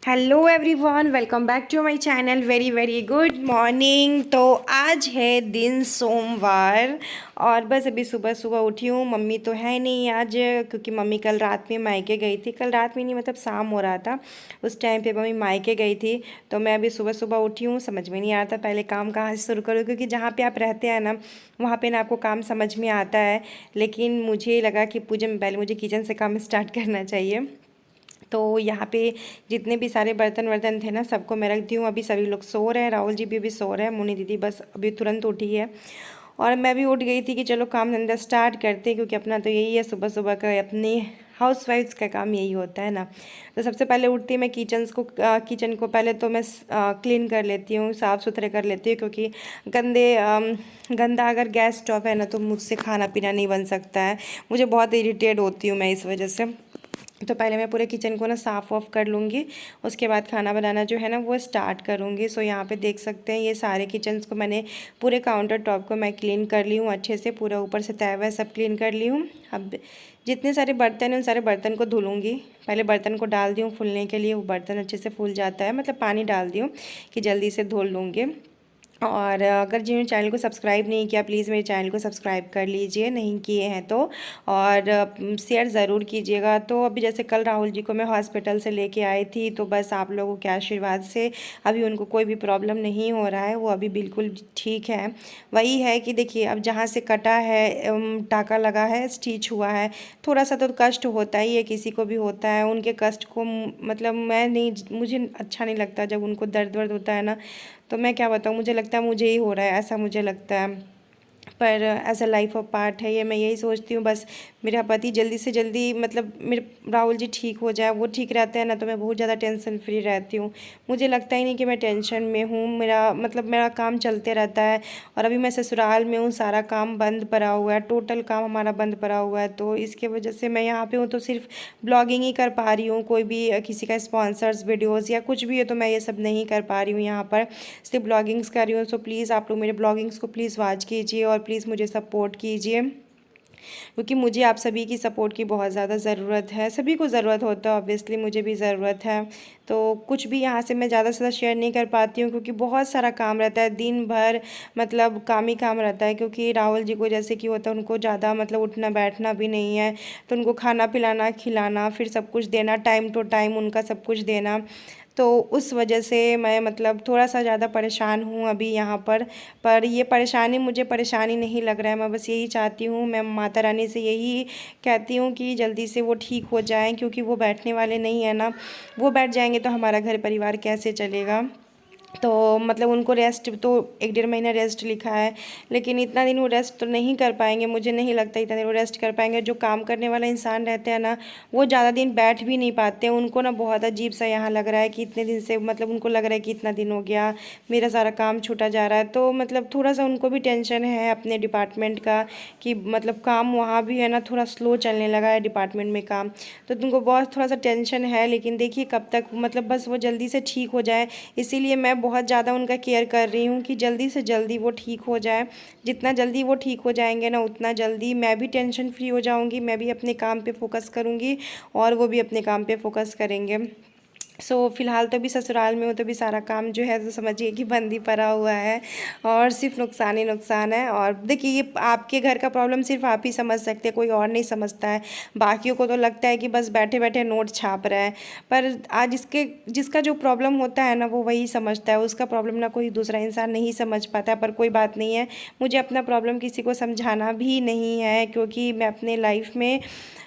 Hello everyone, welcome back to my channel. Very very good morning. तो आज है दिन सोमवार और बस अभी सुबह सुबह उठी हूँ। मम्मी तो है नहीं आज, क्योंकि मम्मी कल रात में मायके गई थी। कल रात में नहीं, मतलब शाम हो रहा था उस टाइम पे मम्मी मायके गई थी। तो मैं अभी सुबह सुबह उठी हूँ, समझ में नहीं आ रहा था पहले काम कहाँ से शुरू करूँ, क्योंकि जहाँ पे आप रहते हैं ना वहाँ पे ना आपको काम समझ में आता है। लेकिन मुझे लगा कि पूजा में पहले मुझे किचन से काम स्टार्ट करना चाहिए। तो यहाँ पे जितने भी सारे बर्तन वर्तन थे ना, सबको मैं रख दी हूँ। अभी सभी लोग सो रहे हैं, राहुल जी भी अभी सो रहे हैं, मुन्नी दीदी बस अभी तुरंत उठी है। और मैं भी उठ गई थी कि चलो काम धंधा स्टार्ट करते हैं, क्योंकि अपना तो यही है सुबह सुबह का, अपनी हाउस वाइफ्स का काम यही होता है ना। तो सबसे पहले उठती ही मैं किचन को पहले तो मैं क्लीन कर लेती हूँ, साफ़ सुथरे कर लेती हूँ, क्योंकि गंदा अगर गैस स्टोव है ना तो मुझसे खाना पीना नहीं बन सकता है। मुझे बहुत इरिटेट होती हूँ मैं इस वजह से। तो पहले मैं पूरे किचन को ना साफ़ ऑफ कर लूँगी, उसके बाद खाना बनाना जो है ना वो स्टार्ट करूँगी। सो यहाँ पे देख सकते हैं ये सारे किचन्स को मैंने, पूरे काउंटर टॉप को मैं क्लीन कर ली हूँ अच्छे से, पूरा ऊपर से तवा सब क्लीन कर ली हूँ। अब जितने सारे बर्तन हैं उन सारे बर्तन को धुलूँगी। पहले बर्तन को डाल दी हूँ फूलने के लिए, वो बर्तन अच्छे से फूल जाता है, मतलब पानी डाल दी हूँ कि जल्दी से धुल लूँगी। और अगर जिन्होंने चैनल को सब्सक्राइब नहीं किया, प्लीज़ मेरे चैनल को सब्सक्राइब कर लीजिए, नहीं किए हैं तो। और शेयर ज़रूर कीजिएगा। तो अभी जैसे कल राहुल जी को मैं हॉस्पिटल से लेके आई थी, तो बस आप लोगों के आशीर्वाद से अभी उनको कोई भी प्रॉब्लम नहीं हो रहा है, वो अभी बिल्कुल ठीक है। वही है कि देखिए, अब जहाँ से कटा है, टाका लगा है, स्टिच हुआ है, थोड़ा सा तो कष्ट होता ही है, किसी को भी होता है। उनके कष्ट को मतलब मैं नहीं, मुझे अच्छा नहीं लगता जब उनको दर्द वर्द होता है ना। तो मैं क्या बताऊँ, मुझे लगता है मुझे ही हो रहा है, ऐसा मुझे लगता है। पर as a life of part है ये, मैं यही सोचती हूँ बस मेरा पति जल्दी से जल्दी, मतलब मेरे राहुल जी ठीक हो जाए। वो ठीक रहते हैं ना तो मैं बहुत ज़्यादा टेंशन फ्री रहती हूँ। मुझे लगता ही नहीं कि मैं टेंशन में हूँ, मेरा काम चलते रहता है। और अभी मैं ससुराल में हूँ, सारा काम बंद पड़ा हुआ है, टोटल काम हमारा बंद पड़ा हुआ है। तो इसके वजह से मैं यहाँ पे हूँ तो सिर्फ ब्लॉगिंग ही कर पा रही हूँ। कोई भी किसी का स्पॉन्सर्स वीडियोज़ या कुछ भी है तो मैं ये सब नहीं कर पा रही हूँ यहाँ पर, सिर्फ ब्लॉगिंग्स कर रही हूँ। सो प्लीज़ आप लोग मेरे ब्लॉगिंग्स को प्लीज़ वॉच कीजिए और प्लीज़ मुझे सपोर्ट कीजिए, क्योंकि मुझे आप सभी की सपोर्ट की बहुत ज़्यादा ज़रूरत है। सभी को ज़रूरत होता है, ऑब्वियसली मुझे भी ज़रूरत है। तो कुछ भी यहाँ से मैं ज़्यादा से ज़्यादा शेयर नहीं कर पाती हूँ, क्योंकि बहुत सारा काम रहता है दिन भर, मतलब काम ही काम रहता है। क्योंकि राहुल जी को जैसे कि होता है, उनको ज़्यादा मतलब उठना बैठना भी नहीं है, तो उनको खाना पिलाना खिलाना, फिर सब कुछ देना, टाइम टू टाइम उनका सब कुछ देना। तो उस वजह से मैं मतलब थोड़ा सा ज़्यादा परेशान हूँ अभी यहाँ पर ये परेशानी मुझे परेशानी नहीं लग रहा है। मैं बस यही चाहती हूँ, मैं माता रानी से यही कहती हूँ कि जल्दी से वो ठीक हो जाएं, क्योंकि वो बैठने वाले नहीं है ना। वो बैठ जाएंगे तो हमारा घर परिवार कैसे चलेगा। तो मतलब उनको रेस्ट तो 1 डेढ़ महीना रेस्ट लिखा है, लेकिन इतना दिन वो रेस्ट तो नहीं कर पाएंगे। मुझे नहीं लगता इतना दिन वो रेस्ट कर पाएंगे। जो काम करने वाला इंसान रहते हैं ना, वो ज़्यादा दिन बैठ भी नहीं पाते हैं। उनको ना बहुत अजीब सा यहाँ लग रहा है कि इतने दिन से, मतलब उनको लग रहा है कि इतना दिन हो गया, मेरा सारा काम छूटा जा रहा है। तो मतलब थोड़ा सा उनको भी टेंशन है अपने डिपार्टमेंट का, कि मतलब काम वहाँ भी है ना थोड़ा स्लो चलने लगा है डिपार्टमेंट में काम। तो तुमको बहुत थोड़ा सा टेंशन है, लेकिन देखिए कब तक, मतलब बस वो जल्दी से ठीक हो जाए। इसीलिए मैं बहुत ज़्यादा उनका केयर कर रही हूँ कि जल्दी से जल्दी वो ठीक हो जाए। जितना जल्दी वो ठीक हो जाएंगे ना, उतना जल्दी मैं भी टेंशन फ्री हो जाऊँगी, मैं भी अपने काम पे फोकस करूँगी और वो भी अपने काम पे फोकस करेंगे। फ़िलहाल तो अभी ससुराल में हूँ, तो अभी सारा काम जो है तो समझिए कि बंद ही पड़ा हुआ है और सिर्फ नुकसान ही नुकसान है। और देखिए, ये आपके घर का प्रॉब्लम सिर्फ आप ही समझ सकते हैं, कोई और नहीं समझता है। बाकियों को तो लगता है कि बस बैठे बैठे नोट छाप रहे हैं, पर आज जिसका जो प्रॉब्लम होता है ना वो वही समझता है। उसका प्रॉब्लम ना कोई दूसरा इंसान नहीं समझ पाता है। पर कोई बात नहीं है, मुझे अपना प्रॉब्लम किसी को समझाना भी नहीं है, क्योंकि मैं अपने लाइफ में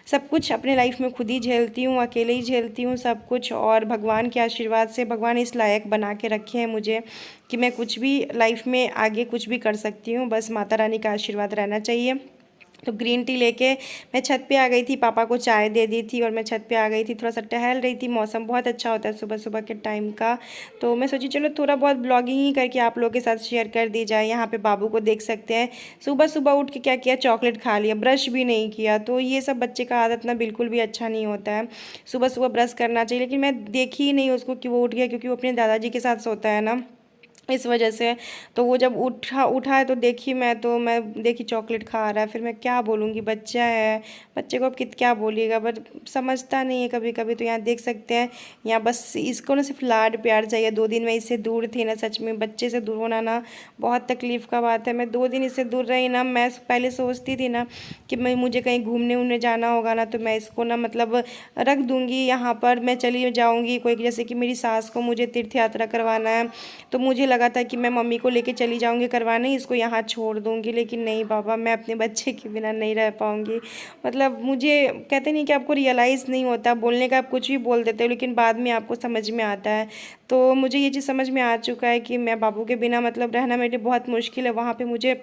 सब कुछ, अपने लाइफ में खुद ही झेलती हूँ, अकेले ही झेलती हूँ सब कुछ। और भगवान के आशीर्वाद से भगवान इस लायक बना के रखे हैं मुझे कि मैं कुछ भी लाइफ में आगे कुछ भी कर सकती हूँ। बस माता रानी का आशीर्वाद रहना चाहिए। तो ग्रीन टी लेके मैं छत पे आ गई थी, पापा को चाय दे दी थी और मैं छत पे आ गई थी, थोड़ा सा टहल रही थी। मौसम बहुत अच्छा होता है सुबह सुबह के टाइम का। तो मैं सोची चलो थोड़ा बहुत ब्लॉगिंग ही करके आप लोगों के साथ शेयर कर दी जाए। यहाँ पे बाबू को देख सकते हैं, सुबह सुबह उठ के क्या किया, चॉकलेट खा लिया, ब्रश भी नहीं किया। तो ये सब बच्चे का आदत ना बिल्कुल भी अच्छा नहीं होता है, सुबह सुबह ब्रश करना चाहिए। लेकिन मैं देखी ही नहीं उसको कि वो उठ गया, क्योंकि वो अपने दादाजी के साथ सोता है ना। इस वजह से। तो वो जब उठा है तो देखी मैं देखी चॉकलेट खा रहा है, फिर मैं क्या बोलूँगी, बच्चा है, बच्चे को अब क्या बोलिएगा, बट समझता नहीं है कभी कभी। तो यहाँ देख सकते हैं, यहाँ बस इसको ना सिर्फ लाड प्यार चाहिए। 2 दिन मैं इससे दूर थी ना, सच में बच्चे से दूर होना ना बहुत तकलीफ़ का बात है। मैं 2 दिन इससे दूर रही ना, मैं पहले सोचती थी ना कि मुझे कहीं घूमने उमने जाना होगा ना, तो मैं इसको ना मतलब रख दूँगी यहाँ पर, मैं चली जाऊँगी कोई, जैसे कि मेरी सास को मुझे तीर्थ यात्रा करवाना है, तो मुझे लगा था कि मैं मम्मी को लेके चली जाऊंगी करवाने, इसको यहाँ छोड़ दूंगी। लेकिन नहीं बाबा, मैं अपने बच्चे के बिना नहीं रह पाऊंगी। मतलब मुझे कहते नहीं कि आपको रियलाइज़ नहीं होता, बोलने का आप कुछ भी बोल देते हो लेकिन बाद में आपको समझ में आता है। तो मुझे ये चीज़ समझ में आ चुका है कि मैं बाबू के बिना मतलब रहना मेरे लिए बहुत मुश्किल है। वहाँ पर मुझे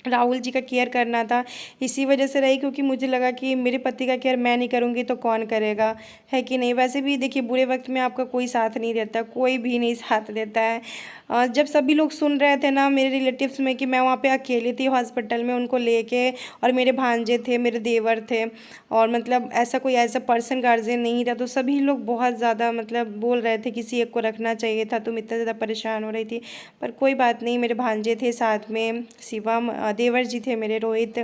राहुल जी का केयर करना था, इसी वजह से रही, क्योंकि मुझे लगा कि मेरे पति का केयर मैं नहीं करूँगी तो कौन करेगा, है कि नहीं। वैसे भी देखिए, बुरे वक्त में आपका कोई साथ नहीं देता, कोई भी नहीं साथ देता है। जब सभी लोग सुन रहे थे ना मेरे रिलेटिव्स में कि मैं वहाँ पे अकेली थी हॉस्पिटल में उनको लेके, और मेरे भांजे थे, मेरे देवर थे, और मतलब ऐसा कोई ऐसा पर्सन गार्जियन नहीं था, तो सभी लोग बहुत ज़्यादा मतलब बोल रहे थे किसी एक को रखना चाहिए था, तुम इतना ज़्यादा परेशान हो रही थी। पर कोई बात नहीं, मेरे भांजे थे साथ में, शिवम, देवर जी थे मेरे, रोहित,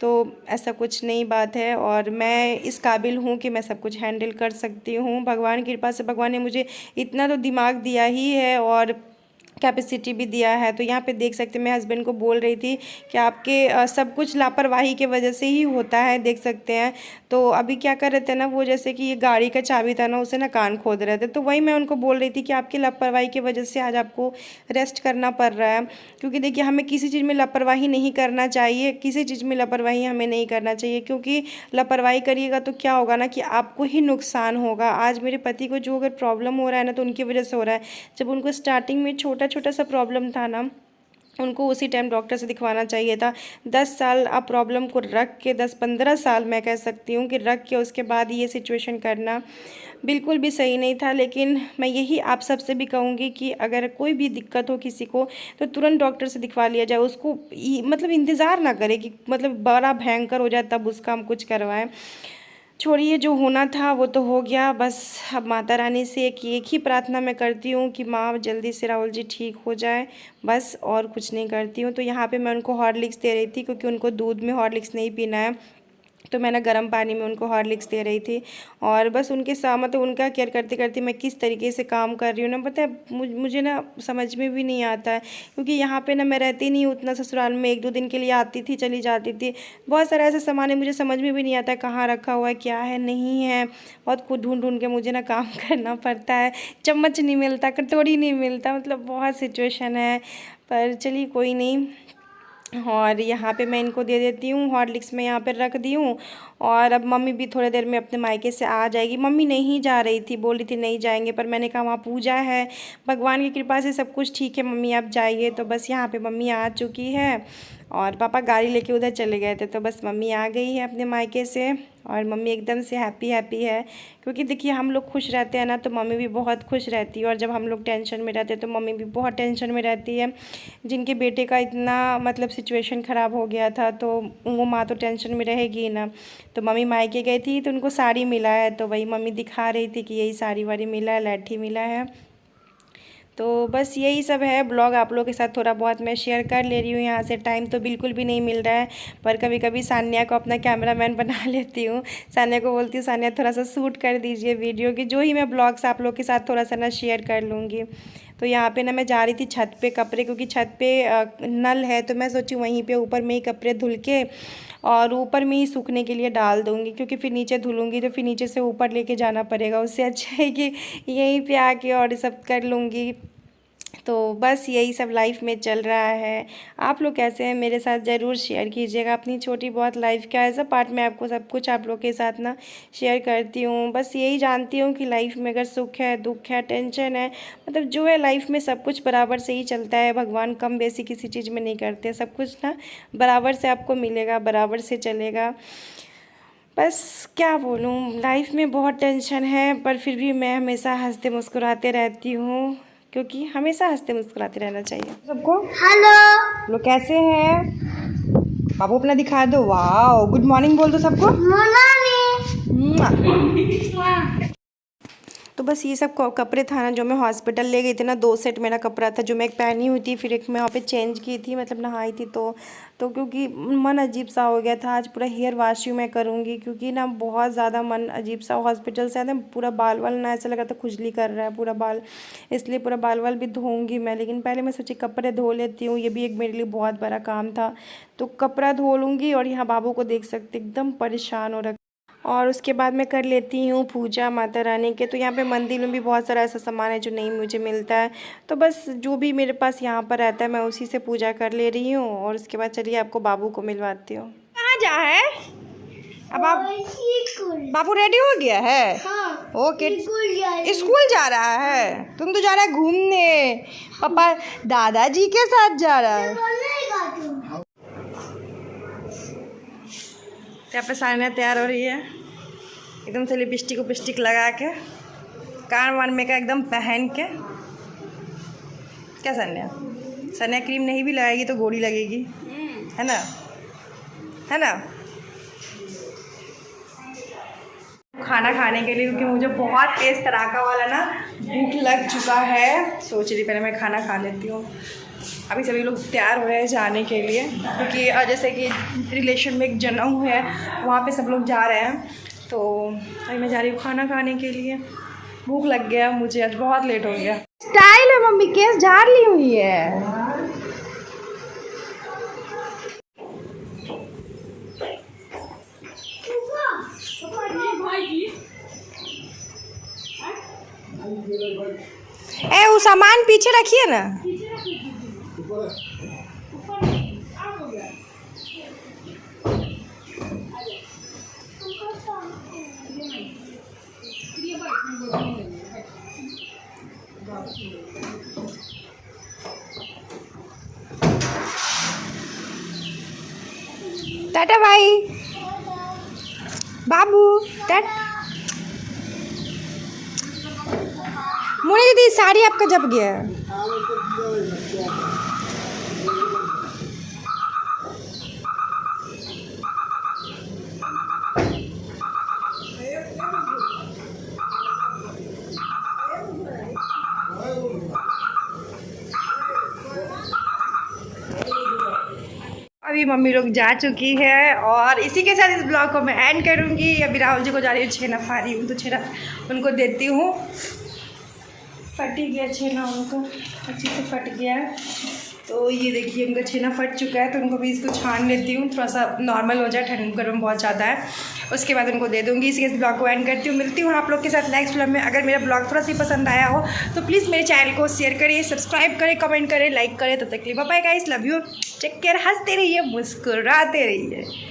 तो ऐसा कुछ नहीं बात है। और मैं इस काबिल हूँ कि मैं सब कुछ हैंडल कर सकती हूँ। भगवान की कृपा से भगवान ने मुझे इतना तो दिमाग दिया ही है और कैपेसिटी भी दिया है। तो यहाँ पे देख सकते हैं, मैं हस्बैंड को बोल रही थी कि आपके सब कुछ लापरवाही के वजह से ही होता है, देख सकते हैं। तो अभी क्या कर रहे थे ना वो, जैसे कि ये गाड़ी का चाबी था ना, उसे ना कान खोद रहे थे, तो वही मैं उनको बोल रही थी कि आपकी लापरवाही की वजह से आज आपको रेस्ट करना पड़ रहा है। क्योंकि देखिए, हमें किसी चीज़ में लापरवाही नहीं करना चाहिए, किसी चीज़ में लापरवाही हमें नहीं करना चाहिए, क्योंकि लापरवाही करिएगा तो क्या होगा ना कि आपको ही नुकसान होगा। आज मेरे पति को जो अगर प्रॉब्लम हो रहा है ना, तो उनकी वजह से हो रहा है। जब उनको स्टार्टिंग में छोटा छोटा सा प्रॉब्लम था ना, उनको उसी टाइम डॉक्टर से दिखवाना चाहिए था। 10 साल आप प्रॉब्लम को रख के, 10-15 साल मैं कह सकती हूँ कि रख के उसके बाद ये सिचुएशन करना बिल्कुल भी सही नहीं था। लेकिन मैं यही आप सबसे भी कहूँगी कि अगर कोई भी दिक्कत हो किसी को, तो तुरंत डॉक्टर से दिखवा लिया जाए। उसको मतलब इंतज़ार ना करे कि मतलब बड़ा भयंकर हो जाए तब उसका हम कुछ करवाएं। छोड़िए, जो होना था वो तो हो गया। बस अब माता रानी से एक ही प्रार्थना मैं करती हूँ कि माँ जल्दी से राहुल जी ठीक हो जाए, बस और कुछ नहीं करती हूँ। तो यहाँ पे मैं उनको हॉर्लिक्स दे रही थी, क्योंकि उनको दूध में हॉर्लिक्स नहीं पीना है, तो मैं ना गर्म पानी में उनको हॉर्लिक्स दे रही थी। और बस उनके साथ मतलब उनका केयर करते करते मैं किस तरीके से काम कर रही हूँ ना, पता है मुझे ना समझ में भी नहीं आता है। क्योंकि यहाँ पे ना मैं रहती नहीं हूँ उतना, ससुराल में 1-2 दिन के लिए आती थी, चली जाती थी। बहुत सारा ऐसा सामान है, मुझे समझ में भी नहीं आता है कहाँ रखा हुआ है, क्या है नहीं है। बहुत खुद ढूंढ ढूंढ के मुझे ना काम करना पड़ता है, चम्मच नहीं मिलता, कटोरी नहीं मिलता, मतलब बहुत सिचुएशन है। पर चलिए कोई नहीं। और यहाँ पे मैं इनको दे देती हूँ हॉर्लिक्स, में यहाँ पे रख दी हूँ। और अब मम्मी भी थोड़ी देर में अपने मायके से आ जाएगी। मम्मी नहीं जा रही थी, बोल रही थी नहीं जाएंगे, पर मैंने कहा वहाँ पूजा है, भगवान की कृपा से सब कुछ ठीक है, मम्मी आप जाइए। तो बस यहाँ पे मम्मी आ चुकी है, और पापा गाड़ी लेके उधर चले गए थे, तो बस मम्मी आ गई है अपने मायके से। और मम्मी एकदम से हैप्पी है, क्योंकि देखिए हम लोग खुश रहते हैं ना, तो मम्मी भी बहुत खुश रहती है। और जब हम लोग टेंशन में रहते हैं तो मम्मी भी बहुत टेंशन में रहती है। जिनके बेटे का इतना मतलब सिचुएशन ख़राब हो गया था, तो वो माँ तो टेंशन में रहेगी ना। तो मम्मी मायके गई थी, तो उनको साड़ी मिला है, तो वही मम्मी दिखा रही थी कि यही साड़ी वाड़ी मिला है, लैठी मिला है। तो बस यही सब है। ब्लॉग आप लोगों के साथ थोड़ा बहुत मैं शेयर कर ले रही हूँ। यहाँ से टाइम तो बिल्कुल भी नहीं मिल रहा है, पर कभी कभी सान्या को अपना कैमरामैन बना लेती हूँ। सान्या को बोलती हूँ, सान्या थोड़ा सा शूट कर दीजिए वीडियो की, जो ही मैं ब्लॉग्स आप लोग के साथ थोड़ा सा ना शेयर कर लूँगी। तो यहाँ पे ना मैं जा रही थी छत पे कपड़े, क्योंकि छत पे नल है, तो मैं सोची वहीं पे ऊपर में ही कपड़े धुल के और ऊपर में ही सूखने के लिए डाल दूँगी, क्योंकि फिर नीचे धुलूँगी तो फिर नीचे से ऊपर लेके जाना पड़ेगा। उससे अच्छा है कि यहीं पे आके और सब कर लूँगी। तो बस यही सब लाइफ में चल रहा है। आप लोग कैसे हैं मेरे साथ ज़रूर शेयर कीजिएगा अपनी छोटी बहुत लाइफ का ऐसा पार्ट। मैं आपको सब कुछ आप लोग के साथ ना शेयर करती हूँ। बस यही जानती हूँ कि लाइफ में अगर सुख है, दुख है, टेंशन है, मतलब जो है लाइफ में सब कुछ बराबर से ही चलता है। भगवान कम बेसी किसी चीज़ में नहीं करते, सब कुछ ना बराबर से आपको मिलेगा, बराबर से चलेगा। बस क्या बोलूँ, लाइफ में बहुत टेंशन है, पर फिर भी मैं हमेशा हंसते मुस्कुराते रहती हूँ, क्योंकि हमेशा हंसते मुस्कुराते रहना चाहिए सबको। हेलो, लोग कैसे हैं? बाबू अपना दिखा दो। वाह, गुड मॉर्निंग बोल दो सबको। तो तो बस ये सब कपड़े था ना जो मैं हॉस्पिटल ले गई थी ना, 2 सेट मेरा कपड़ा था जो मैं एक पहनी हुई थी, फिर एक मैं वहाँ पे चेंज की थी, मतलब नहाई थी तो क्योंकि मन अजीब सा हो गया था। आज पूरा हेयर वॉश मैं करूँगी क्योंकि ना बहुत ज़्यादा मन अजीब सा, हॉस्पिटल से आया पूरा बाल वाल ना ऐसा लगा था खुजली कर रहा है पूरा बाल, इसलिए पूरा बाल वाल भी धोऊंगी मैं। लेकिन पहले मैं सोची कपड़े धो लेती हूँ, ये भी एक मेरे लिए बहुत बड़ा काम था। तो कपड़ा धो लूँगी और यहाँ बाबू को देख सकते एकदम परेशान हो रखा। और उसके बाद मैं कर लेती हूँ पूजा माता रानी के। तो यहाँ पे मंदिर में भी बहुत सारा ऐसा सामान है जो नहीं मुझे मिलता है, तो बस जो भी मेरे पास यहाँ पर रहता है मैं उसी से पूजा कर ले रही हूँ। और उसके बाद चलिए आपको बाबू को मिलवाती हूँ। कहाँ जा है अब आप? बाबू रेडी हो गया है? हाँ, ओके स्कूल जा रहा है। तुम तो जा रहा है घूमने, पापा दादाजी के साथ जा रहा है। यहाँ पे सानिया तैयार हो रही है एकदम से, लिपस्टिक लगा के, कान वान में का एकदम पहन के। क्या सानिया क्रीम नहीं भी लगाएगी तो गोरी लगेगी, है ना, है ना। खाना खाने के लिए क्योंकि मुझे बहुत तेज़ तड़ाका वाला ना भूख लग चुका है, सोच रही पहले मैं खाना खा लेती हूँ। अभी सभी लोग तैयार हो रहे हैं जाने के लिए क्योंकि जैसे कि रिलेशन में एक जनेऊ है वहाँ पे सब लोग जा रहे हैं, तो अभी मैं जा रही हूँ खाना खाने के लिए। भूख लग गया मुझे, आज बहुत लेट हो गया। स्टाइल है मम्मी, केस झाड़ ली हुई है। वो सामान पीछे रखिए ना। टाटा भाई, बाबू टाटा। मोनी दीदी साड़ी आपका जब गया है। अभी मम्मी लोग जा चुकी है और इसी के साथ इस ब्लॉग को मैं एंड करूँगी। अभी राहुल जी को जा रही हूँ छेना खा रही हूँ, तो छेना उनको देती हूँ। फट ही गया छेना, उनको अच्छे से फट गया है। तो ये देखिए उनका छेना फट चुका है, तो उनको भी इसको छान लेती हूँ, थोड़ा सा नॉर्मल हो जाए, ठंड गर्म बहुत ज़्यादा है, उसके बाद उनको दे दूँगी। इसके ब्लॉग को एंड करती हूँ, मिलती हूँ आप लोग के साथ नेक्स्ट ब्लॉग में। अगर मेरा ब्लॉग थोड़ा सा पसंद आया हो तो प्लीज़ मेरे चैनल को शेयर करिए, सब्सक्राइब करें, कमेंट करें, लाइक करें। तब तक के लिए bye bye guys, love you, take care, हंसते रहिए, मुस्कुराते रहिए।